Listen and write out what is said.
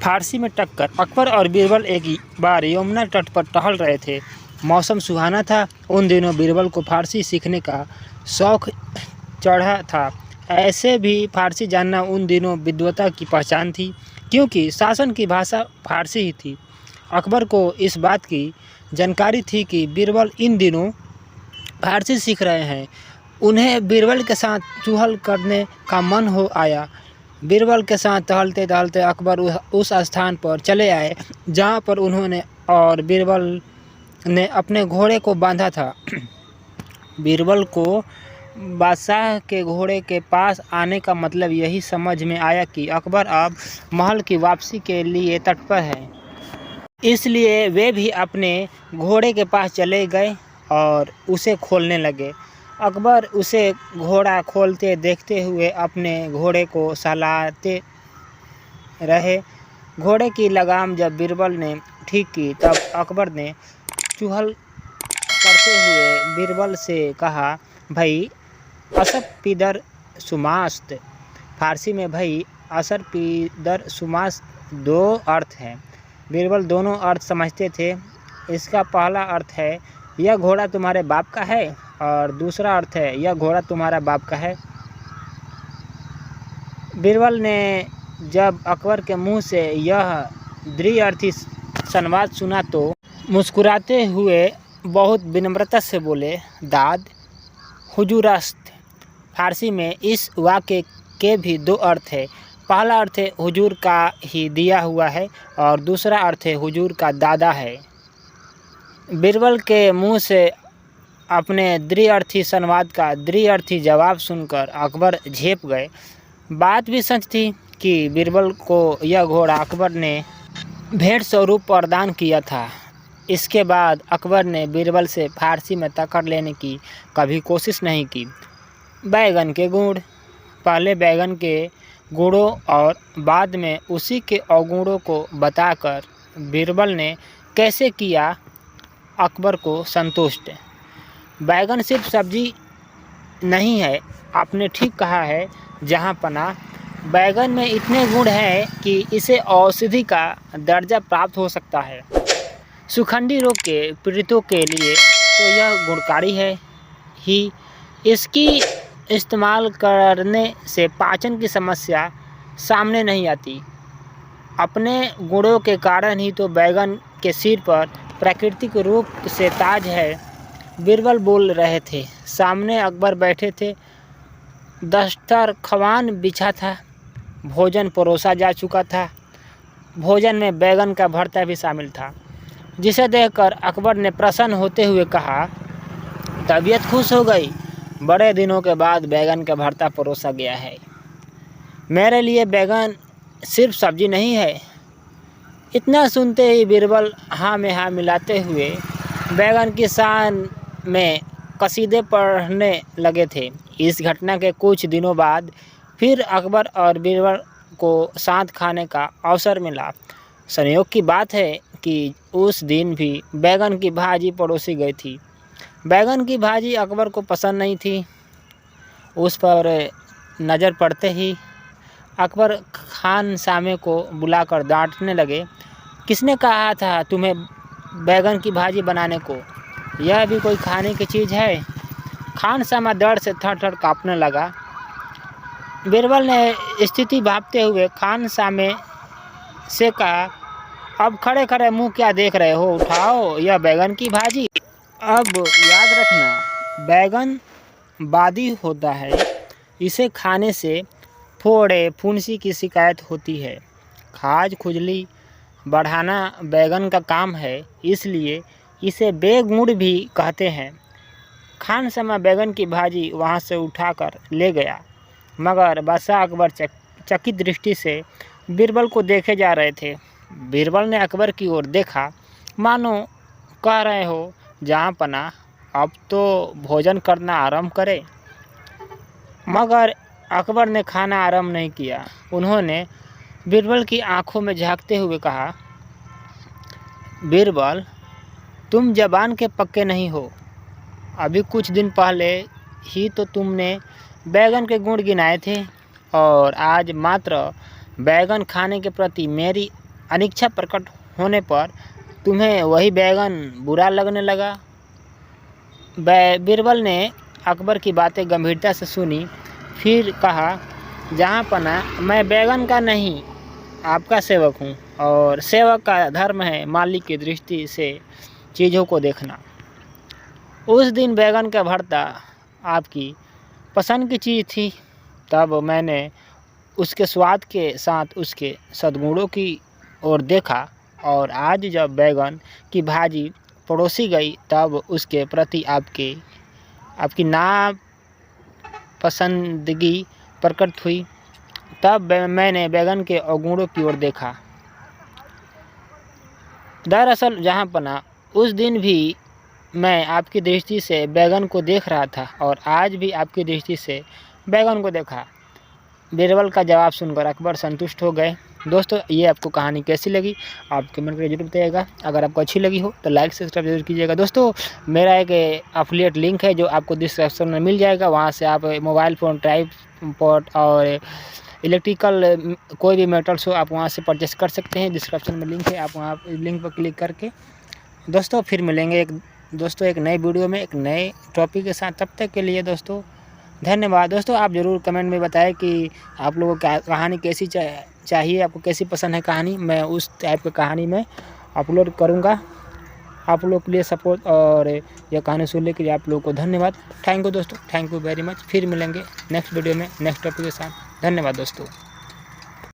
फारसी में टक्कर। अकबर और बीरबल एक बार यमुना तट पर टहल रहे थे। मौसम सुहाना था। उन दिनों बीरबल को फारसी सीखने का शौक चढ़ा था। ऐसे भी फारसी जानना उन दिनों विद्वता की पहचान थी, क्योंकि शासन की भाषा फारसी ही थी। अकबर को इस बात की जानकारी थी कि बीरबल इन दिनों फारसी सीख रहे हैं। उन्हें बीरबल के साथ चुहल करने का मन हो आया। बीरबल के साथ टहलते टहलते अकबर उस स्थान पर चले आए जहाँ पर उन्होंने और बीरबल ने अपने घोड़े को बांधा था। बीरबल को बादशाह के घोड़े के पास आने का मतलब यही समझ में आया कि अकबर अब महल की वापसी के लिए तत्पर है। इसलिए वे भी अपने घोड़े के पास चले गए और उसे खोलने लगे। अकबर उसे घोड़ा खोलते देखते हुए अपने घोड़े को सहलाते रहे। घोड़े की लगाम जब बीरबल ने ठीक की तब अकबर ने चुहल करते हुए बीरबल से कहा, भाई असर पीदर सुमास्त। फारसी में भाई असर पीदर सुमास्त दो अर्थ हैं। बीरबल दोनों अर्थ समझते थे। इसका पहला अर्थ है यह घोड़ा तुम्हारे बाप का है, और दूसरा अर्थ है यह घोड़ा तुम्हारा बाप का है। बीरबल ने जब अकबर के मुंह से यह द्विअर्थी संवाद सुना तो मुस्कुराते हुए बहुत विनम्रता से बोले, दाद हुजूरस्त। फारसी में इस वाक्य के भी दो अर्थ है। पहला अर्थ है हुजूर का ही दिया हुआ है, और दूसरा अर्थ है हुजूर का दादा है। बीरबल के मुंह से अपने द्विअर्थी संवाद का द्विअर्थी जवाब सुनकर अकबर झेप गए। बात भी सच थी कि बीरबल को यह घोड़ा अकबर ने भेंट स्वरूप प्रदान किया था। इसके बाद अकबर ने बीरबल से फारसी में टक्कर लेने की कभी कोशिश नहीं की। बैगन के गुण। पहले बैगन के गुणों और बाद में उसी के अवगुणों को बताकर बीरबल ने कैसे किया अकबर को संतुष्ट। बैगन सिर्फ सब्जी नहीं है, आपने ठीक कहा है जहाँ पना। बैगन में इतने गुण हैं कि इसे औषधि का दर्जा प्राप्त हो सकता है। सुखंडी रोग के पीड़ितों के लिए तो यह गुणकारी है ही। इसकी इस्तेमाल करने से पाचन की समस्या सामने नहीं आती। अपने गुणों के कारण ही तो बैगन के सिर पर प्राकृतिक रूप से ताज है। बीरबल बोल रहे थे। सामने अकबर बैठे थे। दस्तरख्वान बिछा था। भोजन परोसा जा चुका था। भोजन में बैगन का भरता भी शामिल था, जिसे देखकर अकबर ने प्रसन्न होते हुए कहा, तबीयत खुश हो गई। बड़े दिनों के बाद बैगन का भरता परोसा गया है। मेरे लिए बैगन सिर्फ सब्जी नहीं है। इतना सुनते ही बीरबल हाँ में हाँ मिलाते हुए बैगन की शान में कसीदे पढ़ने लगे थे। इस घटना के कुछ दिनों बाद फिर अकबर और बीरबल को साथ खाने का अवसर मिला। संयोग की बात है कि उस दिन भी बैगन की भाजी परोसी गई थी। बैगन की भाजी अकबर को पसंद नहीं थी। उस पर नज़र पड़ते ही अकबर खान सामे को बुलाकर डांटने लगे, किसने कहा था तुम्हें बैगन की भाजी बनाने को? यह भी कोई खाने की चीज़ है? खान सामा डर से थर थर काँपने लगा। बीरबल ने स्थिति भांपते हुए खान सामे से कहा, अब खड़े खड़े मुंह क्या देख रहे हो, उठाओ यह बैगन की भाजी। अब याद रखना, बैगन बादी होता है। इसे खाने से फोड़े फुंसी की शिकायत होती है। खाज खुजली बढ़ाना बैगन का काम है, इसलिए इसे बेगुण भी कहते हैं। खान सामा बैगन की भाजी वहाँ से उठाकर ले गया, मगर बादशाह अकबर चकित दृष्टि से बीरबल को देखे जा रहे थे। बीरबल ने अकबर की ओर देखा, मानो कह रहे हो, जहाँ पना अब तो भोजन करना आरंभ करे। मगर अकबर ने खाना आरंभ नहीं किया। उन्होंने बीरबल की आंखों में झांकते हुए कहा, बीरबल तुम जबान के पक्के नहीं हो। अभी कुछ दिन पहले ही तो तुमने बैगन के गुण गिनाए थे, और आज मात्र बैगन खाने के प्रति मेरी अनिच्छा प्रकट होने पर तुम्हें वही बैगन बुरा लगने लगा। बीरबल ने अकबर की बातें गंभीरता से सुनी, फिर कहा, जहाँपना मैं बैगन का नहीं आपका सेवक हूँ, और सेवक का धर्म है मालिक की दृष्टि से चीज़ों को देखना। उस दिन बैगन का भरता आपकी पसंद की चीज़ थी, तब मैंने उसके स्वाद के साथ उसके सद्गुणों की ओर देखा, और आज जब बैगन की भाजी परोसी गई तब उसके प्रति आपकी नापसंदगी प्रकट हुई। तब मैंने बैगन के अवगुणों की ओर देखा। दरअसल जहाँपना उस दिन भी मैं आपकी दृष्टि से बैगन को देख रहा था, और आज भी आपकी दृष्टि से बैगन को देखा। बीरबल का जवाब सुनकर अकबर संतुष्ट हो गए। दोस्तों, ये आपको कहानी कैसी लगी आप कमेंट करके जरूर बताइएगा। अगर आपको अच्छी लगी हो तो लाइक सब्सक्राइब जरूर कीजिएगा। दोस्तों, मेरा एक एफिलिएट लिंक है जो आपको डिस्क्रिप्शन में मिल जाएगा, वहाँ से आप मोबाइल फ़ोन, ट्राइपॉड और इलेक्ट्रिकल कोई भी मेटल्स हो आप वहाँ से परचेस कर सकते हैं। डिस्क्रिप्शन में लिंक है, आप वहाँ लिंक पर क्लिक करके। दोस्तों, फिर मिलेंगे एक नए वीडियो में एक नए टॉपिक के साथ। तब तक के लिए दोस्तों धन्यवाद। दोस्तों, आप ज़रूर कमेंट में बताएं कि आप लोगों को कहानी कैसी चाहिए, आपको कैसी पसंद है कहानी। मैं उस टाइप की कहानी में अपलोड करूँगा। आप लोग के लिए सपोर्ट और यह कहानी सुनने के लिए आप लोगों को धन्यवाद। थैंक यू दोस्तों, थैंक यू वेरी मच। फिर मिलेंगे नेक्स्ट वीडियो में नेक्स्ट टॉपिक के साथ। धन्यवाद दोस्तों।